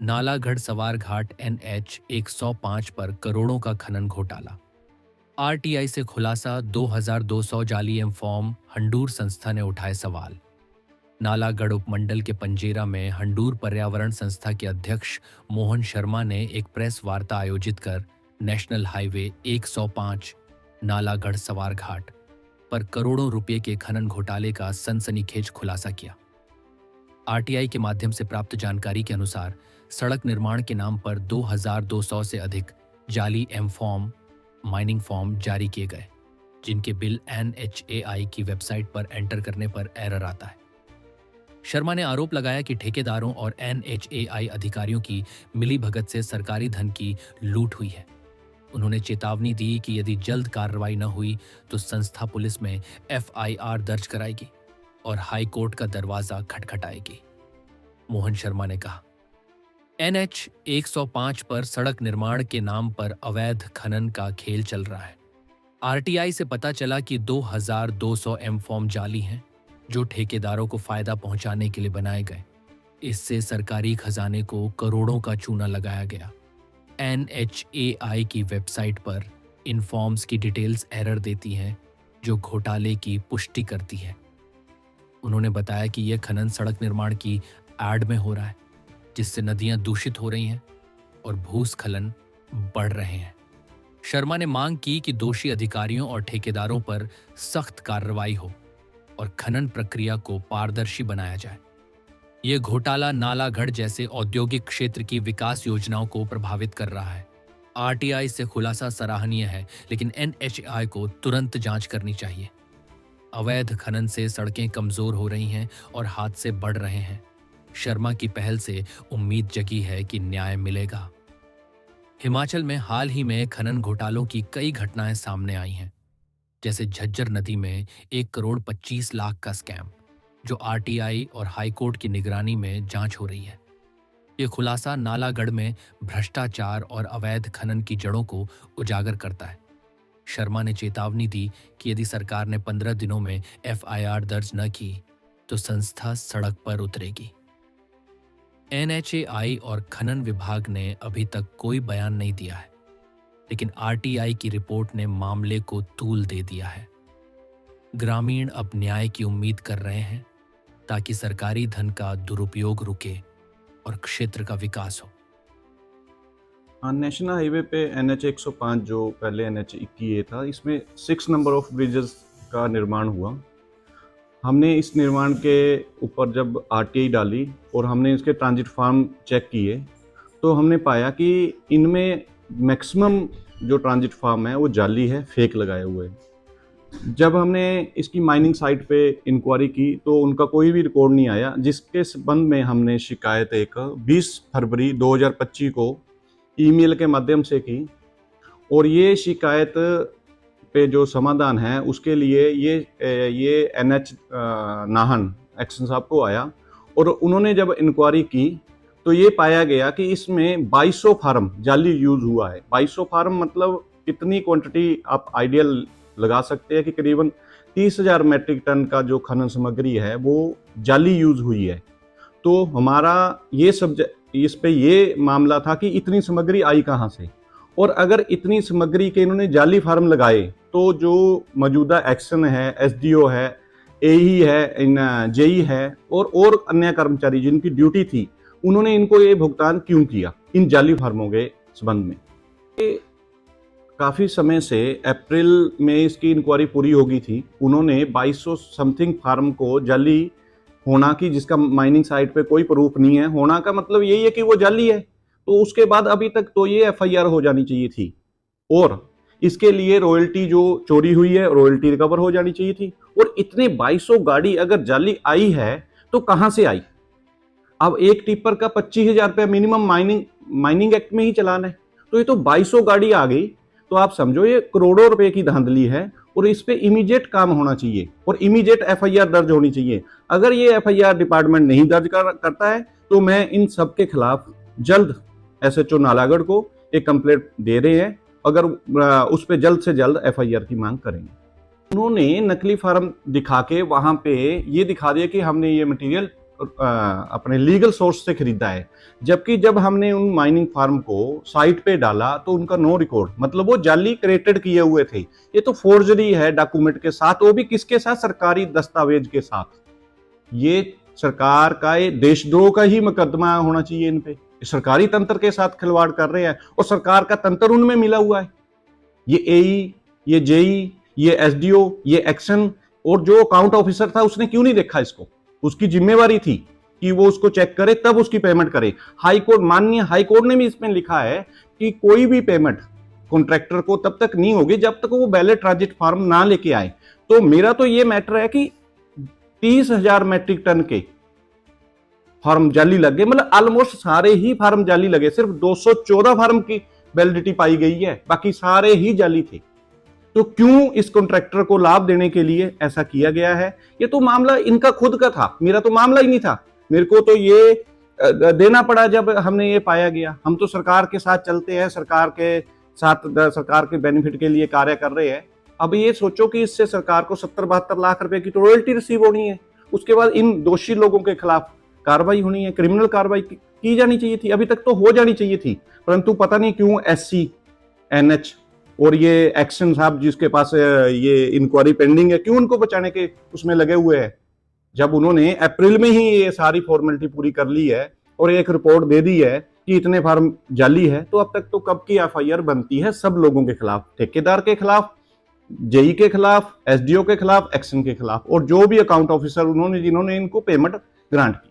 नालागढ़ सवार घाट NH 105 पर करोड़ों का खनन घोटाला। RTI से खुलासा 2200 जाली एम-फॉर्म, हंडूर संस्था ने उठाए सवाल। नालागढ़ उपमंडल के पंजेरा में हंडूर पर्यावरण संस्था के अध्यक्ष मोहन शर्मा ने एक प्रेस वार्ता आयोजित कर नेशनल हाईवे 105 नालागढ़ सवार घाट पर करोड़ों रुपए के खनन घोटाले का सनसनीखेज खुलासा किया। RTI के माध्यम से प्राप्त जानकारी के अनुसार सड़क निर्माण के नाम पर 2200 से अधिक जाली एम-फॉर्म माइनिंग फॉर्म जारी किए गए, जिनके बिल NHAI की वेबसाइट पर एंटर करने पर एरर आता है। शर्मा ने आरोप लगाया कि ठेकेदारों और NHAI अधिकारियों की मिलीभगत से सरकारी धन की लूट हुई है। उन्होंने चेतावनी दी कि यदि जल्द कार्रवाई न हुई तो संस्था पुलिस में FIR दर्ज कराएगी और हाई कोर्ट का दरवाजा खटखटाएगी। मोहन शर्मा ने कहा, NH 105 पर सड़क निर्माण के नाम पर अवैध खनन का खेल चल रहा है। RTI से पता चला कि 2200 एम-फॉर्म जाली हैं, जो ठेकेदारों को फायदा पहुंचाने के लिए बनाए गए। इससे सरकारी खजाने को करोड़ों का चूना लगाया गया। NHAI की वेबसाइट पर इन फॉर्म्स की डिटेल्स एरर देती हैं, जो घोटाले की पुष्टि करती है। उन्होंने बताया कि यह खनन सड़क निर्माण की एड में हो रहा है, जिससे नदियां दूषित हो रही हैं और भूस्खलन बढ़ रहे हैं। शर्मा ने मांग की कि दोषी अधिकारियों और ठेकेदारों पर सख्त कार्रवाई हो और खनन प्रक्रिया को पारदर्शी बनाया जाए। यह घोटाला नालागढ़ जैसे औद्योगिक क्षेत्र की विकास योजनाओं को प्रभावित कर रहा है। RTI से खुलासा सराहनीय है, लेकिन NHAI को तुरंत जांच करनी चाहिए। अवैध खनन से सड़कें कमजोर हो रही हैं और हादसे बढ़ रहे हैं। शर्मा की पहल से उम्मीद जगी है कि न्याय मिलेगा। हिमाचल में हाल ही में खनन घोटालों की कई घटनाएं सामने आई हैं, जैसे झज्जर नदी में 1 करोड़ 25 लाख का स्कैम, जो RTI और हाईकोर्ट की निगरानी में जांच हो रही है। ये खुलासा नालागढ़ में भ्रष्टाचार और अवैध खनन की जड़ों को उजागर करता है। शर्मा ने चेतावनी दी कि यदि सरकार ने 15 दिनों में FIR दर्ज न की तो संस्था सड़क पर उतरेगी। NHAI और खनन विभाग ने अभी तक कोई बयान नहीं दिया है, लेकिन RTI की रिपोर्ट ने मामले को तूल दे दिया है। ग्रामीण अब न्याय की उम्मीद कर रहे हैं, ताकि सरकारी धन का दुरुपयोग रुके और क्षेत्र का विकास हो। नेशनल हाईवे पे NH 105 जो पहले NH 21 था, इसमें 6 नंबर ऑफ ब्रिजेस का निर्माण हुआ। हमने इस निर्माण के ऊपर जब RTI डाली और हमने इसके ट्रांजिट फार्म चेक किए, तो हमने पाया कि इनमें मैक्सिमम जो ट्रांजिट फार्म है वो जाली है, फेक लगाए हुए। जब हमने इसकी माइनिंग साइट पे इंक्वायरी की तो उनका कोई भी रिकॉर्ड नहीं आया, जिसके संबंध में हमने शिकायत एक 20 फरवरी 2025 को ईमेल के माध्यम से की। और ये शिकायत पे जो समाधान है उसके लिए ये NH नाहन एक्शन साहब को आया, और उन्होंने जब इंक्वायरी की तो ये पाया गया कि इसमें 2200 फार्म जाली यूज हुआ है। 2200 फार्म मतलब इतनी क्वांटिटी आप आइडियल लगा सकते हैं कि करीबन 30,000 मैट्रिक टन का जो खनन सामग्री है वो जाली यूज हुई है। तो हमारा ये इस पे ये मामला था कि इतनी सामग्री आई कहाँ से, और अगर इतनी सामग्री के इन्होंने जाली फार्म लगाए तो जो मौजूदा एक्शन है, SDO है, AE है, JE है और अन्य कर्मचारी जिनकी ड्यूटी थी, उन्होंने इनको ये भुगतान क्यों किया इन जाली फार्मों के संबंध में। काफ़ी समय से अप्रैल में इसकी इंक्वायरी पूरी हो गई थी। उन्होंने 2200 समथिंग फार्म को जाली होना की, जिसका माइनिंग साइट पे कोई प्रूफ नहीं है, होना का मतलब यही है कि वो जाली है, तो उसके बाद अभी तक तो ये FIR हो जानी चाहिए थी, और इसके लिए रॉयल्टी जो चोरी हुई है रॉयल्टी रिकवर हो जानी चाहिए थी। और इतने 2200 गाड़ी अगर जाली आई है तो कहां से आई? अब एक टिप्पर का 25,000 रुपया मिनिमम माइनिंग एक्ट में ही चालान है, तो ये तो 2200 गाड़ी आ गई, तो आप समझो ये करोड़ों रुपए की धांधली है। और इस पे इमीडिएट काम होना चाहिए और इमीडिएट FIR दर्ज होनी चाहिए। अगर ये FIR डिपार्टमेंट नहीं दर्ज करता है तो मैं इन सब के खिलाफ जल्द SHO नालागढ़ को एक कंप्लेंट दे रहे हैं, अगर उस पे जल्द से जल्द FIR की मांग करेंगे। उन्होंने नकली फार्म दिखा के वहां पे ये दिखा दिया कि हमने ये मटेरियल अपने लीगल सोर्स से खरीदा है, जबकि जब हमने उन माइनिंग फार्म को साइट पे डाला तो उनका नो रिकॉर्ड, मतलब वो जाली क्रिएटेड किए हुए थे। ये तो फोर्जरी है डॉक्यूमेंट के साथ, वो भी किसके साथ? सरकारी दस्तावेज के साथ। ये सरकार का, ये देशद्रोह का ही मुकदमा होना चाहिए इन पे। सरकारी तंत्र के साथ खिलवाड़ कर रहे हैं और सरकार का तंत्र उनमें मिला हुआ है। ये एई, ये जेई, ये एसडीओ, ये एक्शन, और जो अकाउंट ऑफिसर था उसने क्यों नहीं देखा इसको? उसकी जिम्मेवारी थी कि वो उसको चेक करे तब उसकी पेमेंट करे। हाई कोर्ट, माननीय हाई कोर्ट ने भी इसमें लिखा है कि कोई भी पेमेंट कॉन्ट्रैक्टर को तब तक नहीं होगी जब तक वो बैलेट ट्रांजिट फार्म ना लेके आए। तो मेरा तो ये मैटर है कि 30,000 मैट्रिक टन के फार्म जाली लग गए, मतलब ऑलमोस्ट सारे ही फार्म जाली लगे। सिर्फ 214 फार्म की वैलिडिटी पाई गई है, बाकी सारे ही जाली थे। तो क्यों इस कॉन्ट्रैक्टर को लाभ देने के लिए ऐसा किया गया है? ये तो मामला इनका खुद का था, मेरा तो मामला ही नहीं था। मेरे को तो ये देना पड़ा जब हमने ये पाया गया। हम तो सरकार के साथ चलते हैं, सरकार के साथ, सरकार के बेनिफिट के लिए कार्य कर रहे हैं। अब ये सोचो कि इससे सरकार को 70-72 लाख रुपए की तो रॉयल्टी रिसीव होनी है। उसके बाद इन दोषी लोगों के खिलाफ कार्रवाई होनी है, क्रिमिनल कार्रवाई की जानी चाहिए थी, अभी तक तो हो जानी चाहिए थी। परंतु पता नहीं क्यों SC, NH और ये एक्शन साहब जिसके पास ये इंक्वायरी पेंडिंग है, क्यों उनको बचाने के उसमें लगे हुए हैं? जब उन्होंने अप्रैल में ही ये सारी फॉर्मेलिटी पूरी कर ली है और एक रिपोर्ट दे दी है कि इतने फार्म जाली है, तो अब तक तो कब की FIR बनती है सब लोगों के खिलाफ, ठेकेदार के खिलाफ, जेई के खिलाफ, SDO के खिलाफ, एक्शन के खिलाफ, और जो भी अकाउंट ऑफिसर उन्होंने जिन्होंने इनको पेमेंट ग्रांट की।